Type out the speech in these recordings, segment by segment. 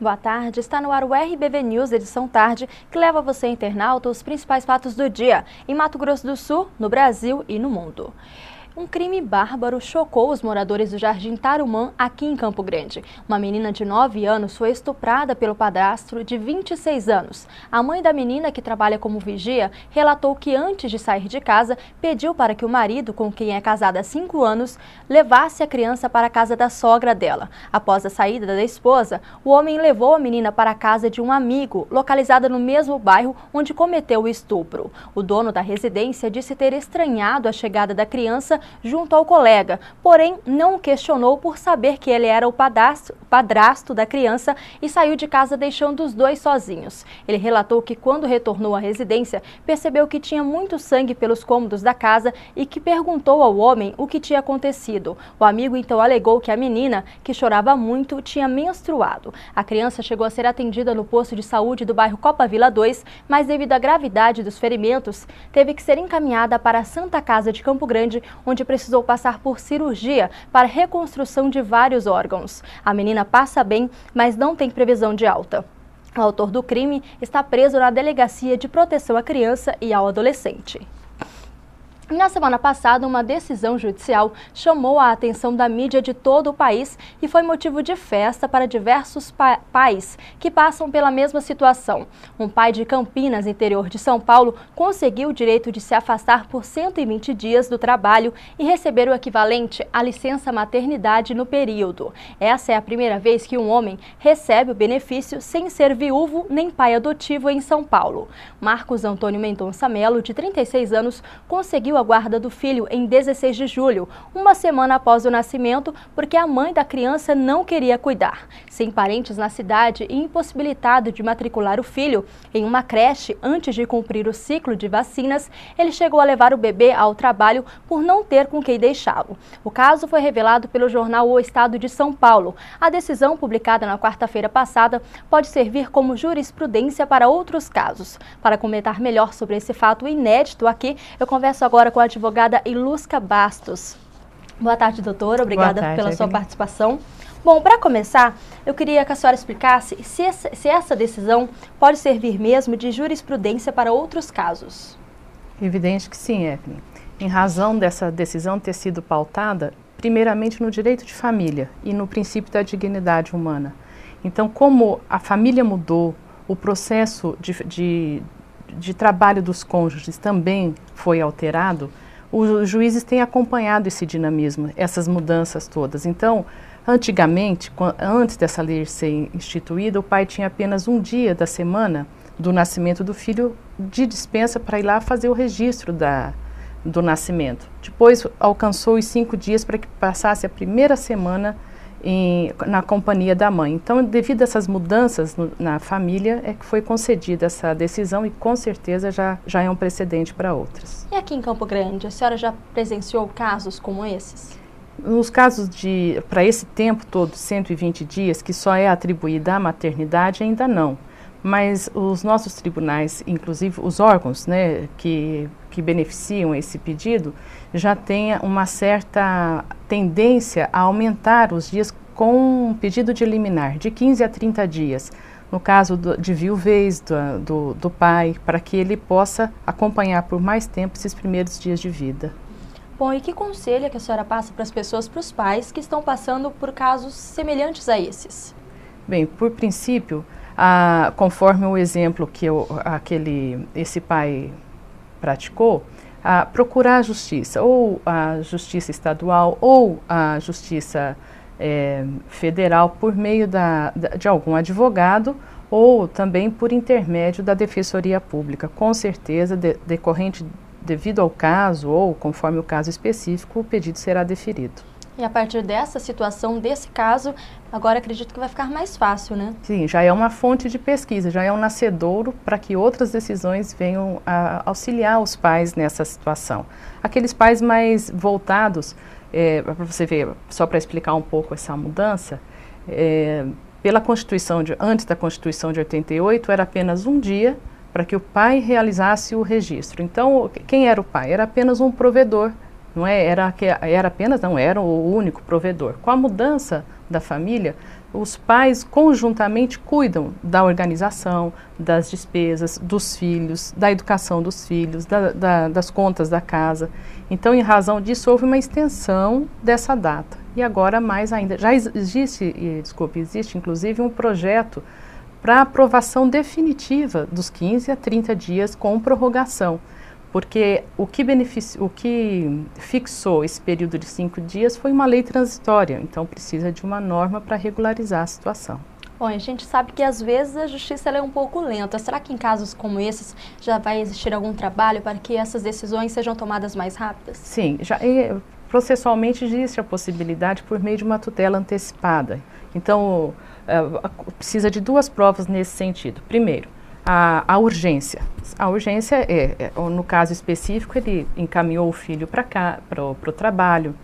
Boa tarde, está no ar o RBV News, edição tarde, que leva você, internauta, os principais fatos do dia, em Mato Grosso do Sul, no Brasil e no mundo. Um crime bárbaro chocou os moradores do Jardim Tarumã, aqui em Campo Grande. Uma menina de 9 anos foi estuprada pelo padrasto de 26 anos. A mãe da menina, que trabalha como vigia, relatou que antes de sair de casa, pediu para que o marido, com quem é casada há 5 anos, levasse a criança para a casa da sogra dela. Após a saída da esposa, o homem levou a menina para a casa de um amigo, localizada no mesmo bairro onde cometeu o estupro. O dono da residência disse ter estranhado a chegada da criança junto ao colega, porém não o questionou por saber que ele era o padrasto da criança e saiu de casa deixando os dois sozinhos. Ele relatou que quando retornou à residência, percebeu que tinha muito sangue pelos cômodos da casa e que perguntou ao homem o que tinha acontecido. O amigo então alegou que a menina, que chorava muito, tinha menstruado. A criança chegou a ser atendida no posto de saúde do bairro Copa Vila 2, mas devido à gravidade dos ferimentos, teve que ser encaminhada para a Santa Casa de Campo Grande, onde precisou passar por cirurgia para reconstrução de vários órgãos. A menina passa bem, mas não tem previsão de alta. O autor do crime está preso na Delegacia de Proteção à Criança e ao Adolescente. Na semana passada, uma decisão judicial chamou a atenção da mídia de todo o país e foi motivo de festa para diversos pais que passam pela mesma situação. Um pai de Campinas, interior de São Paulo, conseguiu o direito de se afastar por 120 dias do trabalho e receber o equivalente à licença maternidade no período. Essa é a primeira vez que um homem recebe o benefício sem ser viúvo nem pai adotivo em São Paulo. Marcos Antônio Mendonça Melo, de 36 anos, conseguiu a guarda do filho em 16 de julho, uma semana após o nascimento, porque a mãe da criança não queria cuidar. Sem parentes na cidade e impossibilitado de matricular o filho em uma creche antes de cumprir o ciclo de vacinas, ele chegou a levar o bebê ao trabalho por não ter com quem deixá-lo. O caso foi revelado pelo jornal O Estado de São Paulo. A decisão, publicada na quarta-feira passada, pode servir como jurisprudência para outros casos. Para comentar melhor sobre esse fato inédito aqui, eu converso agora com a advogada Ilusca Bastos. Boa tarde, doutora. Obrigada pela sua participação. Bom, para começar, eu queria que a senhora explicasse se essa decisão pode servir mesmo de jurisprudência para outros casos. Evidente que sim, Evelyn. Em razão dessa decisão ter sido pautada, primeiramente no direito de família e no princípio da dignidade humana. Então, como a família mudou, o processo de trabalho dos cônjuges também foi alterado, os juízes têm acompanhado esse dinamismo, essas mudanças todas. Então, antigamente, antes dessa lei ser instituída, o pai tinha apenas um dia da semana do nascimento do filho de dispensa para ir lá fazer o registro do nascimento. Depois alcançou os 5 dias para que passasse a primeira semana na companhia da mãe. Então, devido a essas mudanças na família, é que foi concedida essa decisão e com certeza já é um precedente para outras. E aqui em Campo Grande, a senhora já presenciou casos como esses? Nos casos para esse tempo todo, 120 dias, que só é atribuída à maternidade, ainda não. Mas os nossos tribunais, inclusive os órgãos, né, que beneficiam esse pedido, já têm uma certa tendência a aumentar os dias com um pedido de liminar, de 15 a 30 dias, no caso de viuvez do pai, para que ele possa acompanhar por mais tempo esses primeiros dias de vida. Bom, e que conselho que a senhora passa para as pessoas, para os pais que estão passando por casos semelhantes a esses? Bem, por princípio, conforme o exemplo que esse pai praticou, procurar a justiça, ou a justiça estadual ou a justiça federal por meio de algum advogado ou também por intermédio da Defensoria Pública. Com certeza, devido ao caso ou conforme o caso específico, o pedido será deferido. E a partir dessa situação, desse caso, agora acredito que vai ficar mais fácil, né? Sim, já é uma fonte de pesquisa, já é um nascedouro para que outras decisões venham a auxiliar os pais nessa situação. Aqueles pais mais voltados, para você ver, só para explicar um pouco essa mudança, pela Constituição, antes da Constituição de 88, era apenas um dia para que o pai realizasse o registro. Então, quem era o pai? Era apenas um provedor. Não era o único provedor. Com a mudança da família, os pais conjuntamente cuidam da organização, das despesas, dos filhos, da educação dos filhos, das contas da casa. Então, em razão disso, houve uma extensão dessa data. E agora, mais ainda, já existe inclusive um projeto para aprovação definitiva dos 15 a 30 dias com prorrogação. Porque o que fixou esse período de 5 dias foi uma lei transitória, então precisa de uma norma para regularizar a situação. Bom, a gente sabe que às vezes a justiça ela é um pouco lenta. Será que em casos como esses já vai existir algum trabalho para que essas decisões sejam tomadas mais rápidas? Sim, processualmente existe a possibilidade por meio de uma tutela antecipada. Então, precisa de 2 provas nesse sentido. Primeiro, a urgência. A urgência no caso específico, ele encaminhou o filho para o trabalho,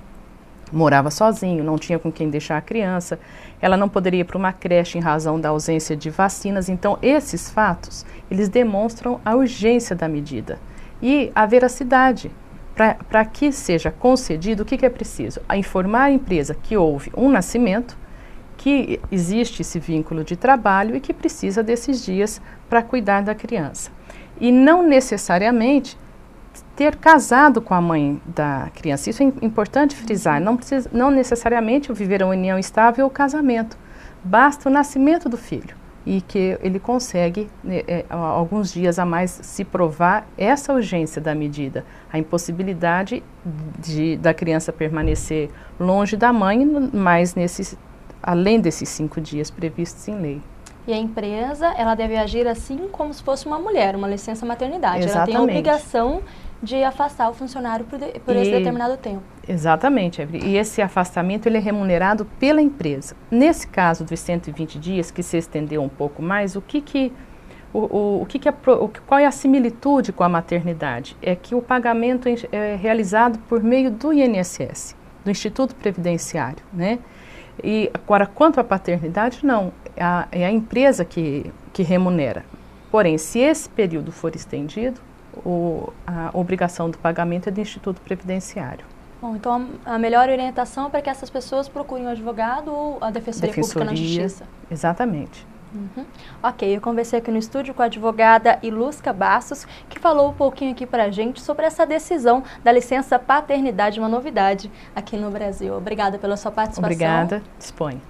morava sozinho, não tinha com quem deixar a criança, ela não poderia ir para uma creche em razão da ausência de vacinas. Então, esses fatos, eles demonstram a urgência da medida e a veracidade. Para que seja concedido, o que é preciso? Informar a empresa que houve um nascimento, que existe esse vínculo de trabalho e que precisa desses dias para cuidar da criança. E não necessariamente ter casado com a mãe da criança. Isso é importante frisar. Não necessariamente viver uma união estável ou casamento. Basta o nascimento do filho e que ele consegue, alguns dias a mais, se provar essa urgência da medida, a impossibilidade da criança permanecer longe da mãe, mas além desses 5 dias previstos em lei. E a empresa, ela deve agir assim como se fosse uma mulher, uma licença maternidade. Exatamente. Ela tem a obrigação de afastar o funcionário por esse determinado tempo. Exatamente, e esse afastamento ele é remunerado pela empresa. Nesse caso dos 120 dias, que se estendeu um pouco mais, qual é a similitude com a maternidade? É que o pagamento é realizado por meio do INSS, do Instituto Previdenciário, né? E agora, quanto à paternidade, não, é a empresa que remunera. Porém, se esse período for estendido, a obrigação do pagamento é do Instituto Previdenciário. Bom, então a melhor orientação é para que essas pessoas procurem um advogado ou a Defensoria Pública na Justiça? Exatamente. Ok, eu conversei aqui no estúdio com a advogada Ilusca Bastos, que falou um pouquinho aqui para a gente sobre essa decisão da licença paternidade, uma novidade aqui no Brasil. Obrigada pela sua participação. Obrigada, disponha.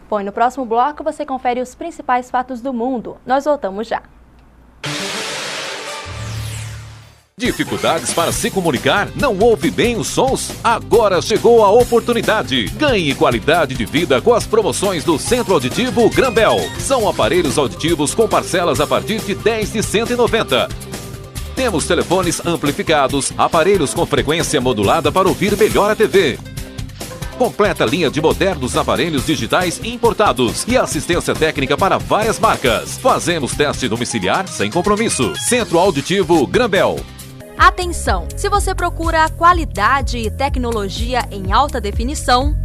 Bom, e no próximo bloco você confere os principais fatos do mundo. Nós voltamos já. Dificuldades para se comunicar? Não ouve bem os sons? Agora chegou a oportunidade. Ganhe qualidade de vida com as promoções do Centro Auditivo Grambel. São aparelhos auditivos com parcelas a partir de 10 de 190. Temos telefones amplificados, aparelhos com frequência modulada para ouvir melhor a TV. Completa linha de modernos aparelhos digitais importados e assistência técnica para várias marcas. Fazemos teste domiciliar sem compromisso. Centro Auditivo Grambel. Atenção! Se você procura qualidade e tecnologia em alta definição,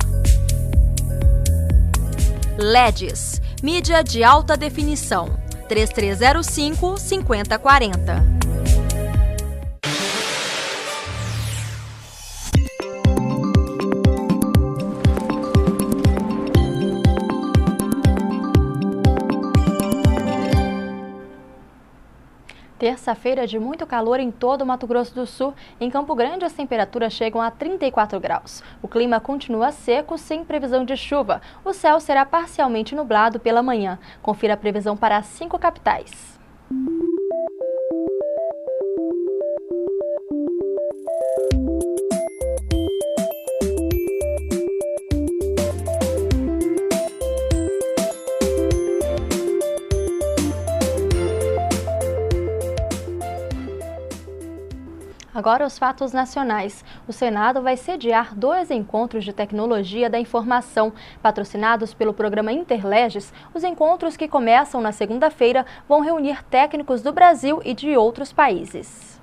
LEDs, mídia de alta definição, 3305-5040. Terça-feira de muito calor em todo o Mato Grosso do Sul. Em Campo Grande, as temperaturas chegam a 34 graus. O clima continua seco, sem previsão de chuva. O céu será parcialmente nublado pela manhã. Confira a previsão para as 5 capitais. Agora os fatos nacionais. O Senado vai sediar 2 encontros de tecnologia da informação. Patrocinados pelo programa Interleges, os encontros que começam na segunda-feira vão reunir técnicos do Brasil e de outros países.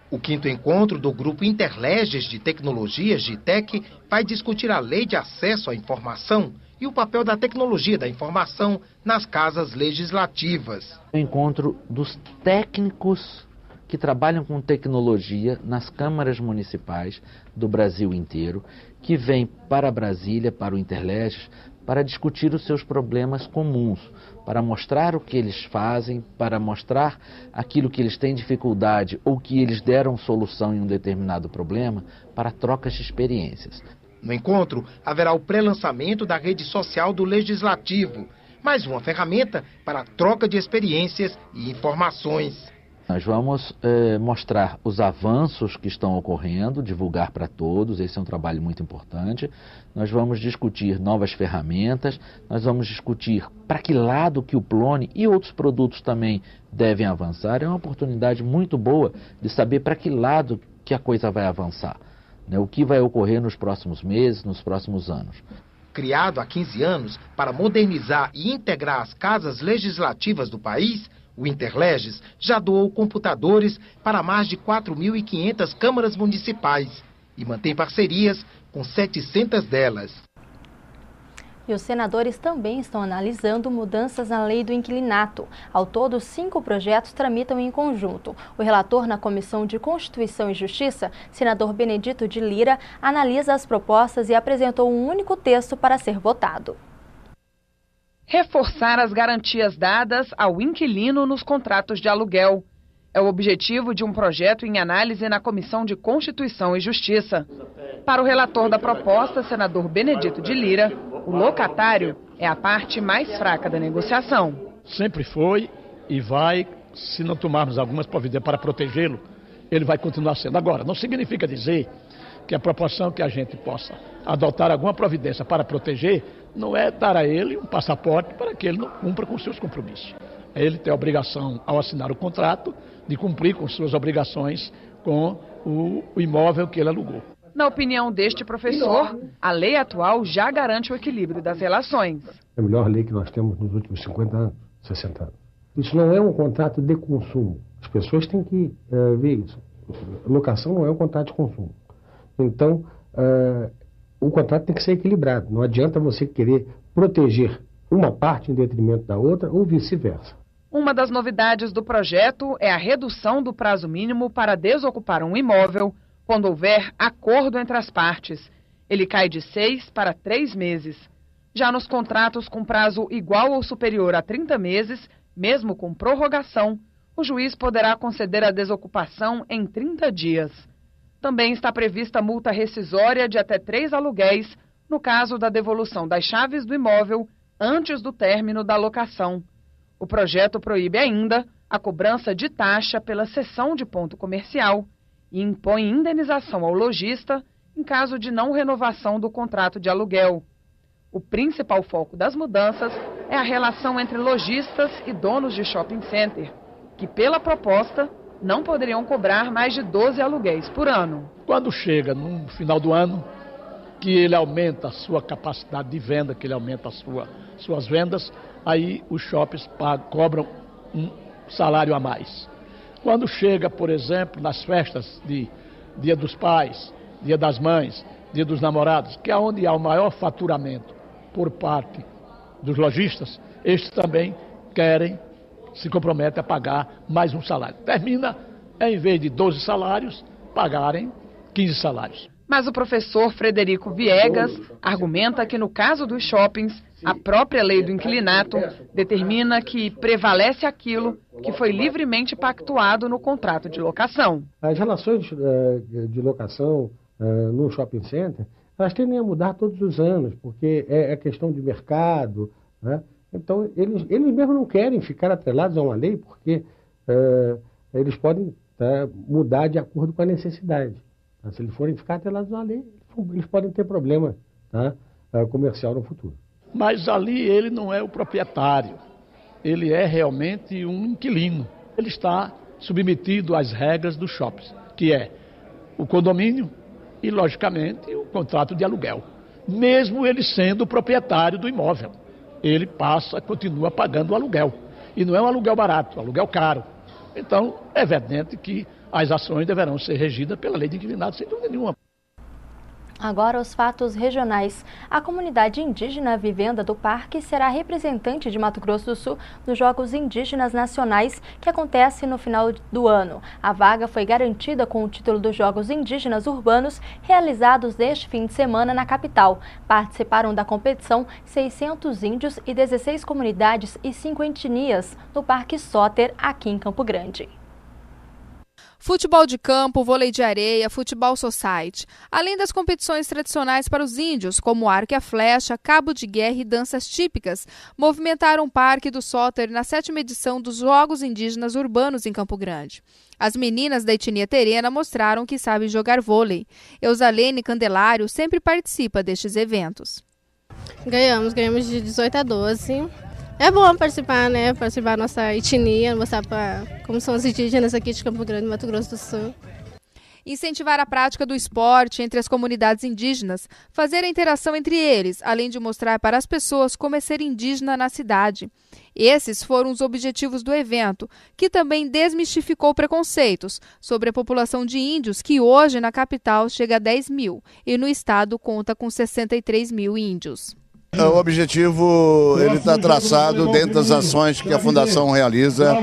O 5º encontro do Grupo Interleges de Tecnologias GITEC vai discutir a Lei de Acesso à Informação e o papel da tecnologia da informação nas casas legislativas. O encontro dos técnicos que trabalham com tecnologia nas câmaras municipais do Brasil inteiro, que vêm para Brasília, para o Interleges, para discutir os seus problemas comuns, para mostrar o que eles fazem, para mostrar aquilo que eles têm dificuldade ou que eles deram solução em um determinado problema, para trocas de experiências. No encontro, haverá o pré-lançamento da rede social do Legislativo, mais uma ferramenta para a troca de experiências e informações. Nós vamos mostrar os avanços que estão ocorrendo, divulgar para todos, esse é um trabalho muito importante. Nós vamos discutir novas ferramentas, nós vamos discutir para que lado que o Plone e outros produtos também devem avançar. É uma oportunidade muito boa de saber para que lado que a coisa vai avançar, né? O que vai ocorrer nos próximos meses, nos próximos anos. Criado há 15 anos para modernizar e integrar as casas legislativas do país, o Interleges já doou computadores para mais de 4.500 câmaras municipais e mantém parcerias com 700 delas. E os senadores também estão analisando mudanças na lei do inquilinato. Ao todo, 5 projetos tramitam em conjunto. O relator na Comissão de Constituição e Justiça, senador Benedito de Lira, analisa as propostas e apresentou um único texto para ser votado. Reforçar as garantias dadas ao inquilino nos contratos de aluguel. É o objetivo de um projeto em análise na Comissão de Constituição e Justiça. Para o relator da proposta, senador Benedito de Lira, o locatário é a parte mais fraca da negociação. Sempre foi e vai, se não tomarmos algumas providências para protegê-lo, ele vai continuar sendo. Agora, não significa dizer que a proporção que a gente possa adotar alguma providência para proteger não é dar a ele um passaporte para que ele não cumpra com seus compromissos. Ele tem a obrigação, ao assinar o contrato, de cumprir com suas obrigações com o imóvel que ele alugou. Na opinião deste professor, a lei atual já garante o equilíbrio das relações. É a melhor lei que nós temos nos últimos 50 anos, 60 anos. Isso não é um contrato de consumo. As pessoas têm que ver isso. Locação não é um contrato de consumo. Então, o contrato tem que ser equilibrado. Não adianta você querer proteger uma parte em detrimento da outra ou vice-versa. Uma das novidades do projeto é a redução do prazo mínimo para desocupar um imóvel quando houver acordo entre as partes. Ele cai de 6 para 3 meses. Já nos contratos com prazo igual ou superior a 30 meses, mesmo com prorrogação, o juiz poderá conceder a desocupação em 30 dias. Também está prevista multa rescisória de até 3 aluguéis no caso da devolução das chaves do imóvel antes do término da locação. O projeto proíbe ainda a cobrança de taxa pela cessão de ponto comercial e impõe indenização ao lojista em caso de não renovação do contrato de aluguel. O principal foco das mudanças é a relação entre lojistas e donos de shopping center, que, pela proposta, não poderiam cobrar mais de 12 aluguéis por ano. Quando chega no final do ano, que ele aumenta a sua capacidade de venda, que ele aumenta suas vendas, aí os shoppings cobram um salário a mais. Quando chega, por exemplo, nas festas de Dia dos Pais, Dia das Mães, Dia dos Namorados, que é onde há o maior faturamento por parte dos lojistas, estes também se comprometem a pagar mais um salário. Termina, em vez de 12 salários, pagarem 15 salários. Mas o professor Frederico Viegas argumenta que, no caso dos shoppings, a própria lei do inquilinato determina que prevalece aquilo que foi livremente pactuado no contrato de locação. As relações de locação no shopping center, elas tendem a mudar todos os anos, porque é questão de mercado, né? Então, eles mesmos não querem ficar atrelados a uma lei, porque eles podem mudar de acordo com a necessidade. Se eles forem ficar atrelados a uma lei, eles podem ter problema comercial no futuro. Mas ali ele não é o proprietário, ele é realmente um inquilino. Ele está submetido às regras dos shoppings, que é o condomínio e, logicamente, o contrato de aluguel. Mesmo ele sendo o proprietário do imóvel, ele continua pagando o aluguel. E não é um aluguel barato, é um aluguel caro. Então, é evidente que as ações deverão ser regidas pela lei de inquilinato, sem dúvida nenhuma. Agora os fatos regionais. A comunidade indígena Vivenda do Parque será representante de Mato Grosso do Sul nos Jogos Indígenas Nacionais que acontecem no final do ano. A vaga foi garantida com o título dos Jogos Indígenas Urbanos realizados neste fim de semana na capital. Participaram da competição 600 índios e 16 comunidades e 5 etnias no Parque Soter, aqui em Campo Grande. Futebol de campo, vôlei de areia, futebol society. Além das competições tradicionais para os índios, como arco e a flecha, cabo de guerra e danças típicas, movimentaram o Parque do Soter na 7ª edição dos Jogos Indígenas Urbanos em Campo Grande. As meninas da etnia terena mostraram que sabem jogar vôlei. Eusalene Candelário sempre participa destes eventos. Ganhamos de 18 a 12. É bom participar, né? Participar da nossa etnia, mostrar como são os indígenas aqui de Campo Grande, Mato Grosso do Sul. Incentivar a prática do esporte entre as comunidades indígenas, fazer a interação entre eles, além de mostrar para as pessoas como é ser indígena na cidade. Esses foram os objetivos do evento, que também desmistificou preconceitos sobre a população de índios, que hoje na capital chega a 10 mil e no estado conta com 63 mil índios. O objetivo está traçado dentro das ações que a Fundação realiza,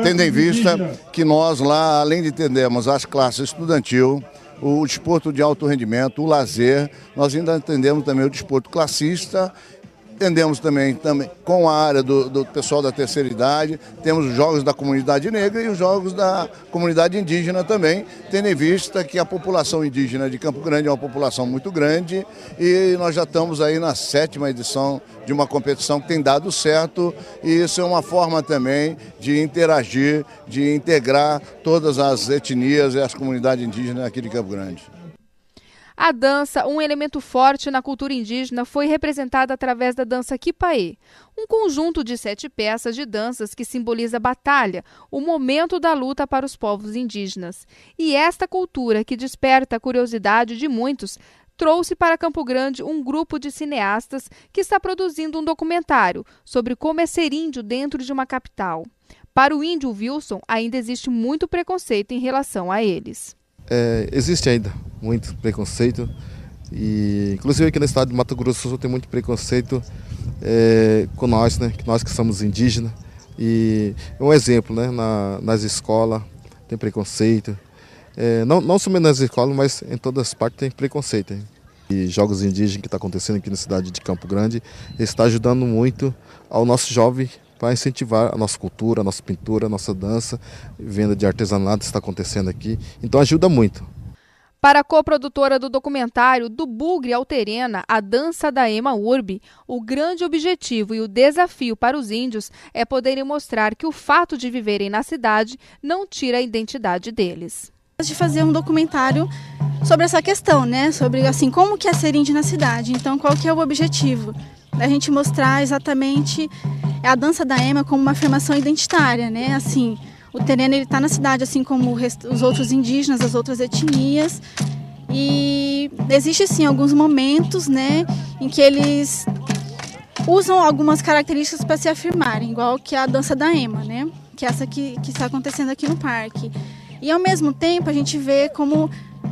tendo em vista que nós lá, além de atendermos as classes estudantil, o desporto de alto rendimento, o lazer, nós ainda atendemos também o desporto classista. Atendemos também com a área do pessoal da terceira idade, temos os jogos da comunidade negra e os jogos da comunidade indígena também, tendo em vista que a população indígena de Campo Grande é uma população muito grande e nós já estamos aí na 7ª edição de uma competição que tem dado certo e isso é uma forma também de interagir, de integrar todas as etnias e as comunidades indígenas aqui de Campo Grande. A dança, um elemento forte na cultura indígena, foi representada através da dança Quipaê, um conjunto de 7 peças de danças que simboliza a batalha, o momento da luta para os povos indígenas. E esta cultura, que desperta a curiosidade de muitos, trouxe para Campo Grande um grupo de cineastas que está produzindo um documentário sobre como é ser índio dentro de uma capital. Para o índio Wilson, ainda existe muito preconceito em relação a eles. Existe ainda muito preconceito e inclusive aqui no estado de Mato Grosso do Sul tem muito preconceito com nós, né? Nós que somos indígenas e é um exemplo, né? Nas escolas tem preconceito, não somente nas escolas, mas em todas as partes tem preconceito. Hein? E Jogos Indígenas que está acontecendo aqui na cidade de Campo Grande está ajudando muito ao nosso jovem para incentivar a nossa cultura, a nossa pintura, a nossa dança, venda de artesanato está acontecendo aqui, então ajuda muito. Para a coprodutora do documentário Do Bugre ao Terena, a dança da Ema Urbi, o grande objetivo e o desafio para os índios é poderem mostrar que o fato de viverem na cidade não tira a identidade deles. De fazer um documentário sobre essa questão, né? Sobre assim, como que é ser índio na cidade, então qual que é o objetivo? Da gente mostrar exatamente a dança da Ema como uma afirmação identitária, né? Assim, o terreno ele está na cidade, assim como os outros indígenas, as outras etnias, e existe sim alguns momentos, né, em que eles usam algumas características para se afirmarem, igual que a dança da Ema, né? Que é essa que está acontecendo aqui no parque. E ao mesmo tempo a gente vê como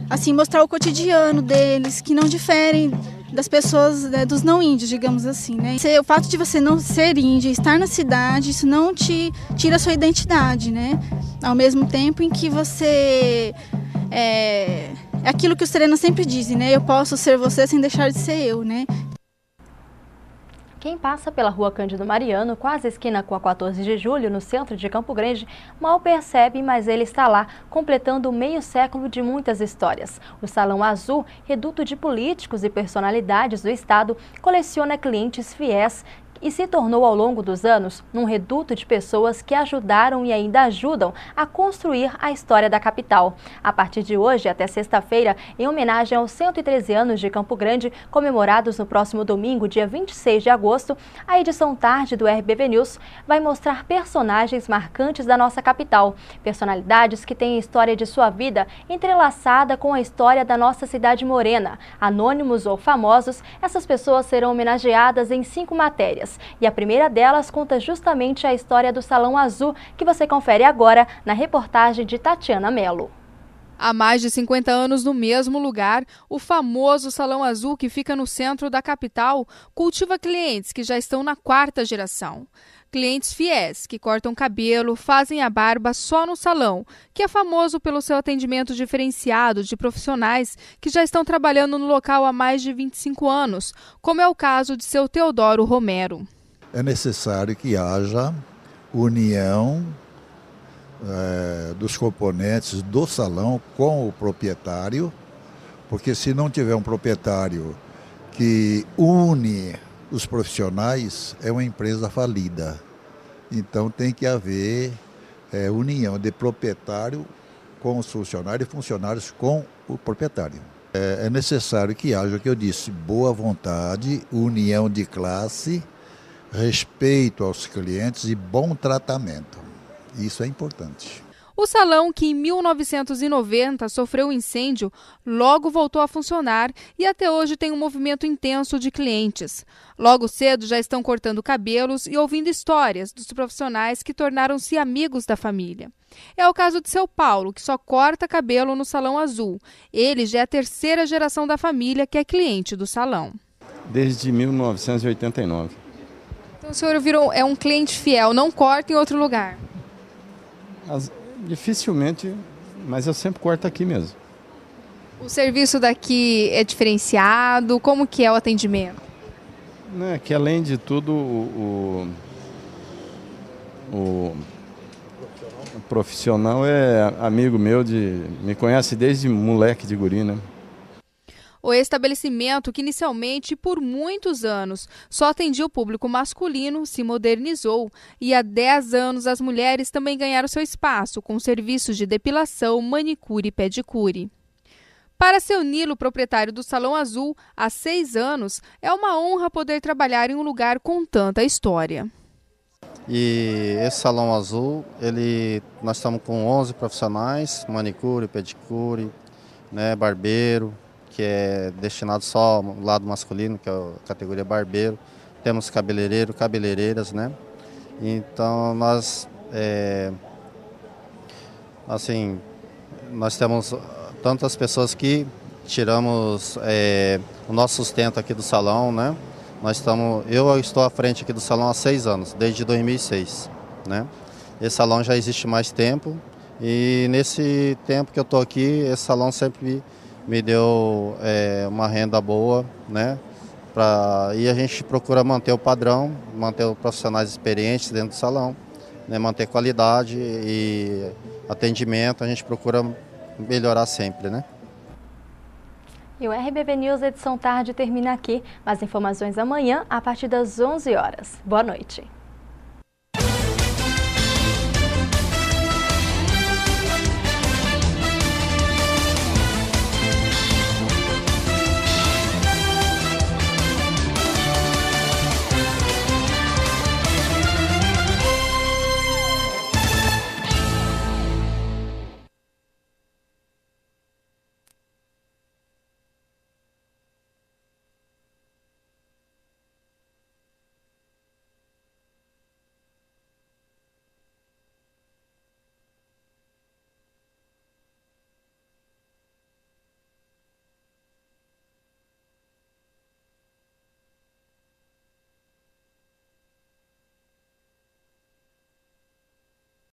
assim mostrar o cotidiano deles, que não diferem das pessoas, né, dos não índios, digamos assim, né? O fato de você não ser índio, estar na cidade, isso não te tira a sua identidade, né? Ao mesmo tempo em que você é aquilo que os terenos sempre dizem, né? Eu posso ser você sem deixar de ser eu, né? Quem passa pela rua Cândido Mariano, quase esquina com a 14 de julho, no centro de Campo Grande, mal percebe, mas ele está lá, completando meio século de muitas histórias. O Salão Azul, reduto de políticos e personalidades do estado, coleciona clientes fiéis e se tornou ao longo dos anos um reduto de pessoas que ajudaram e ainda ajudam a construir a história da capital. A partir de hoje até sexta-feira, em homenagem aos 113 anos de Campo Grande, comemorados no próximo domingo, dia 26 de agosto, a edição tarde do RBV News vai mostrar personagens marcantes da nossa capital. Personalidades que têm a história de sua vida entrelaçada com a história da nossa cidade morena. Anônimos ou famosos, essas pessoas serão homenageadas em 5 matérias. E a primeira delas conta justamente a história do Salão Azul, que você confere agora na reportagem de Tatiana Mello. Há mais de 50 anos no mesmo lugar, o famoso Salão Azul, que fica no centro da capital, cultiva clientes que já estão na 4ª geração. Clientes fiéis que cortam cabelo, fazem a barba só no salão, que é famoso pelo seu atendimento diferenciado de profissionais que já estão trabalhando no local há mais de 25 anos, como é o caso de seu Teodoro Romero. É necessário que haja união dos componentes do salão com o proprietário, porque se não tiver um proprietário que une os profissionais, é uma empresa falida. Então tem que haver união de proprietário com os funcionários e funcionários com o proprietário. É necessário que haja, o que eu disse, boa vontade, união de classe, respeito aos clientes e bom tratamento. Isso é importante. O salão, que em 1990 sofreu um incêndio, logo voltou a funcionar e até hoje tem um movimento intenso de clientes. Logo cedo já estão cortando cabelos e ouvindo histórias dos profissionais que tornaram-se amigos da família. É o caso de seu Paulo, que só corta cabelo no Salão Azul. Ele já é a 3ª geração da família que é cliente do salão. Desde 1989. Então o senhor virou um cliente fiel, não corta em outro lugar? Dificilmente, mas eu sempre corto aqui mesmo. O serviço daqui é diferenciado? Como que é o atendimento? Que além de tudo, o profissional é amigo meu, me conhece desde moleque de guri, né? O estabelecimento, que inicialmente por muitos anos só atendia o público masculino, se modernizou e há 10 anos as mulheres também ganharam seu espaço com serviços de depilação, manicure e pedicure. Para seu Nilo, proprietário do Salão Azul, há 6 anos, é uma honra poder trabalhar em um lugar com tanta história. E esse Salão Azul, nós estamos com 11 profissionais, manicure, pedicure, barbeiro, que é destinado só ao lado masculino, que é a categoria barbeiro. Temos cabeleireiro, cabeleireiras, né? Então nós temos tantas pessoas que tiramos o nosso sustento aqui do salão, né? Eu estou à frente aqui do salão há 6 anos, desde 2006, né? Esse salão já existe mais tempo e nesse tempo que eu estou aqui, esse salão sempre me deu uma renda boa, né? E a gente procura manter o padrão, manter os profissionais experientes dentro do salão, né? Manter qualidade e atendimento, a gente procura melhorar sempre, né? E o RBV News edição tarde termina aqui. Mais informações amanhã a partir das 11 horas. Boa noite.